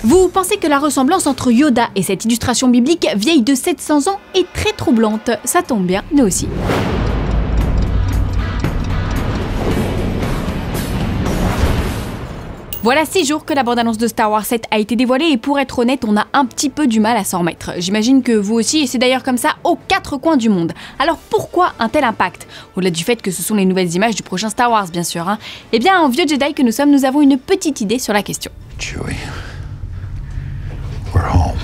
Vous pensez que la ressemblance entre Yoda et cette illustration biblique vieille de 700 ans est très troublante. Ça tombe bien, nous aussi. Voilà 6 jours que la bande-annonce de Star Wars 7 a été dévoilée et pour être honnête, on a un petit peu du mal à s'en remettre. J'imagine que vous aussi, et c'est d'ailleurs comme ça aux 4 coins du monde. Alors pourquoi un tel impact? Au-delà du fait que ce sont les nouvelles images du prochain Star Wars, bien sûr. Eh bien, en vieux Jedi que nous sommes, nous avons une petite idée sur la question. Chewie, we're home.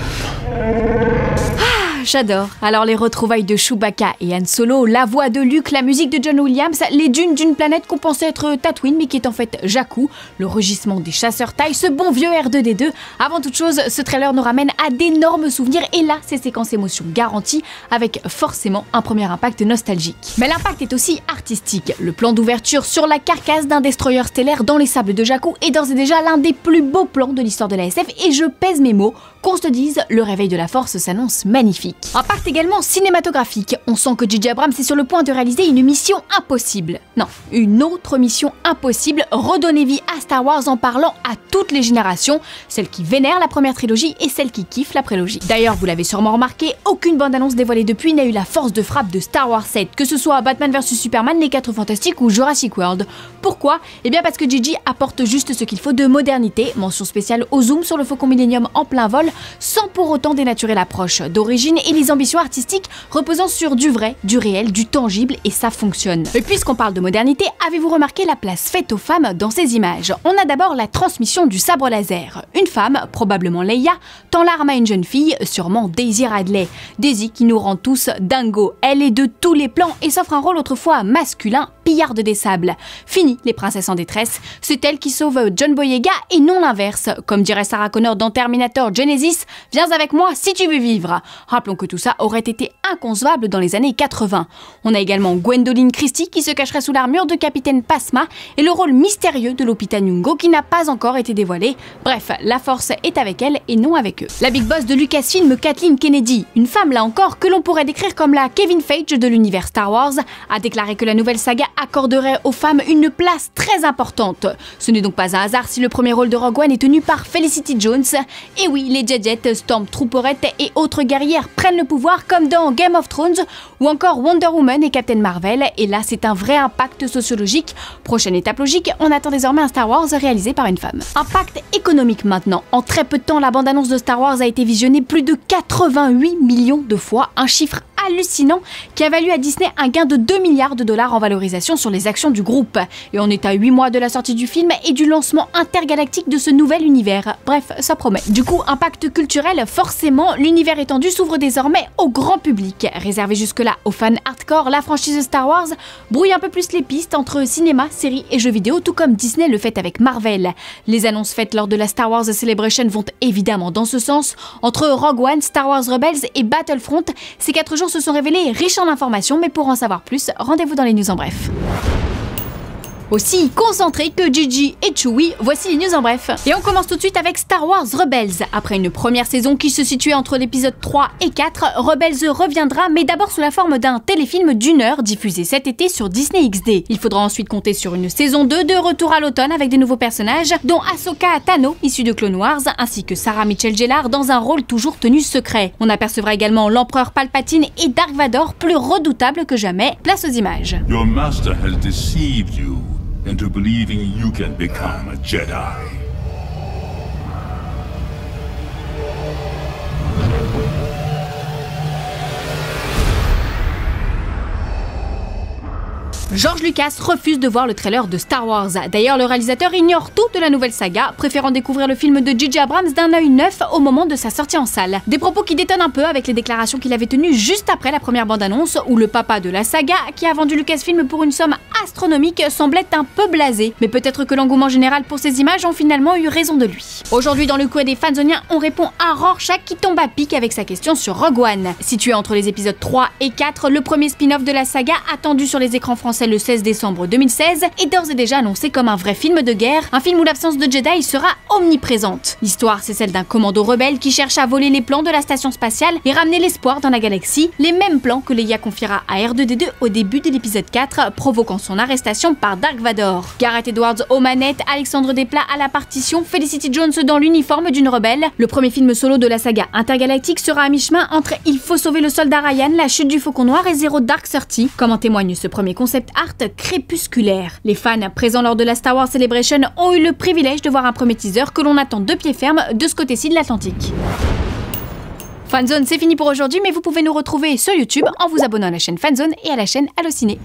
J'adore. Alors les retrouvailles de Chewbacca et Han Solo, la voix de Luke, la musique de John Williams, les dunes d'une planète qu'on pensait être Tatooine mais qui est en fait Jakku, le rugissement des chasseurs taille, ce bon vieux R2D2. Avant toute chose, ce trailer nous ramène à d'énormes souvenirs et là, ces séquences émotions garanties avec forcément un premier impact nostalgique. Mais l'impact est aussi artistique. Le plan d'ouverture sur la carcasse d'un destroyer stellaire dans les sables de Jakku est d'ores et déjà l'un des plus beaux plans de l'histoire de la SF et je pèse mes mots, qu'on se dise, le réveil de la force s'annonce magnifique. Impact également cinématographique. On sent que J.J. Abrams est sur le point de réaliser une mission impossible. Non, une autre mission impossible, redonner vie à Star Wars en parlant à toutes les générations, celles qui vénèrent la première trilogie et celles qui kiffent la prélogie. D'ailleurs, vous l'avez sûrement remarqué, aucune bande-annonce dévoilée depuis n'a eu la force de frappe de Star Wars 7, que ce soit Batman vs Superman, Les 4 Fantastiques ou Jurassic World. Pourquoi? Eh bien parce que J.J. apporte juste ce qu'il faut de modernité, mention spéciale au zoom sur le Faucon Millenium en plein vol, sans pour autant dénaturer l'approche d'origine et les ambitions artistiques reposant sur du vrai, du réel, du tangible et ça fonctionne. Et puisqu'on parle de modernité, avez-vous remarqué la place faite aux femmes dans ces images? On a d'abord la transmission du sabre laser. Une femme, probablement Leia, tend l'arme à une jeune fille, sûrement Daisy Ridley. Daisy qui nous rend tous dingo. Elle est de tous les plans et s'offre un rôle autrefois masculin, pillarde des sables. Fini les princesses en détresse, c'est elle qui sauve John Boyega et non l'inverse. Comme dirait Sarah Connor dans Terminator Genesis, viens avec moi si tu veux vivre. Rappelons que tout ça aurait été inconcevable dans les années 80. On a également Gwendoline Christie qui se cacherait sous l'armure de Capitaine Phasma et le rôle mystérieux de Lupita Nyong'o qui n'a pas encore été dévoilé. Bref, la force est avec elle et non avec eux. La big boss de Lucasfilm, Kathleen Kennedy, une femme là encore que l'on pourrait décrire comme la Kevin Feige de l'univers Star Wars, a déclaré que la nouvelle saga accorderait aux femmes une place très importante. Ce n'est donc pas un hasard si le premier rôle de Rogue One est tenu par Felicity Jones. Et oui, les Jedjet, Stormtrooperettes et autres guerrières prennent le pouvoir comme dans Game of Thrones ou encore Wonder Woman et Captain Marvel. Et là, c'est un vrai impact sociologique. Prochaine étape logique, on attend désormais un Star Wars réalisé par une femme. Impact économique maintenant. En très peu de temps, la bande-annonce de Star Wars a été visionnée plus de 88 millions de fois, un chiffre hallucinant qui a valu à Disney un gain de 2 milliards de dollars en valorisation sur les actions du groupe. Et on est à 8 mois de la sortie du film et du lancement intergalactique de ce nouvel univers. Bref, ça promet. Du coup, impact culturel, forcément, l'univers étendu s'ouvre désormais au grand public. Réservé jusque-là aux fans hardcore, la franchise Star Wars brouille un peu plus les pistes entre cinéma, séries et jeux vidéo, tout comme Disney le fait avec Marvel. Les annonces faites lors de la Star Wars Celebration vont évidemment dans ce sens. Entre Rogue One, Star Wars Rebels et Battlefront, ces 4 jours se sont révélés riches en informations, mais pour en savoir plus, rendez-vous dans les news en bref. Aussi concentré que J.J. et Chewie, voici les news en bref. Et on commence tout de suite avec Star Wars Rebels. Après une première saison qui se situait entre l'épisode 3 et 4, Rebels reviendra, mais d'abord sous la forme d'un téléfilm d'1 heure diffusé cet été sur Disney XD. Il faudra ensuite compter sur une saison 2 de retour à l'automne avec des nouveaux personnages, dont Ahsoka Tano, issue de Clone Wars, ainsi que Sarah Michelle Gellar dans un rôle toujours tenu secret. On apercevra également l'empereur Palpatine et Dark Vador, plus redoutables que jamais. Place aux images. Your master has deceived you into believing you can become a Jedi. George Lucas refuse de voir le trailer de Star Wars. D'ailleurs, le réalisateur ignore tout de la nouvelle saga, préférant découvrir le film de J.J. Abrams d'un œil neuf au moment de sa sortie en salle. Des propos qui détonnent un peu avec les déclarations qu'il avait tenues juste après la première bande-annonce, où le papa de la saga, qui a vendu Lucasfilm pour une somme astronomique, semblait un peu blasé. Mais peut-être que l'engouement général pour ces images ont finalement eu raison de lui. Aujourd'hui, dans le courrier des fansoniens, on répond à Rorschach qui tombe à pic avec sa question sur Rogue One. Situé entre les épisodes 3 et 4, le premier spin-off de la saga attendu sur les écrans français annoncé le 16 décembre 2016, est d'ores et déjà annoncé comme un vrai film de guerre, un film où l'absence de Jedi sera omniprésente. L'histoire, c'est celle d'un commando rebelle qui cherche à voler les plans de la station spatiale et ramener l'espoir dans la galaxie, les mêmes plans que Leia confiera à R2-D2 au début de l'épisode 4, provoquant son arrestation par Dark Vador. Gareth Edwards aux manettes, Alexandre Desplat à la partition, Felicity Jones dans l'uniforme d'une rebelle. Le premier film solo de la saga intergalactique sera à mi-chemin entre Il faut sauver le soldat Ryan, La chute du Faucon Noir et Zero Dark Thirty, comme en témoigne ce premier concept art crépusculaire. Les fans présents lors de la Star Wars Celebration ont eu le privilège de voir un premier teaser que l'on attend de pied ferme de ce côté-ci de l'Atlantique. Fanzone, c'est fini pour aujourd'hui, mais vous pouvez nous retrouver sur YouTube en vous abonnant à la chaîne Fanzone et à la chaîne Allociné.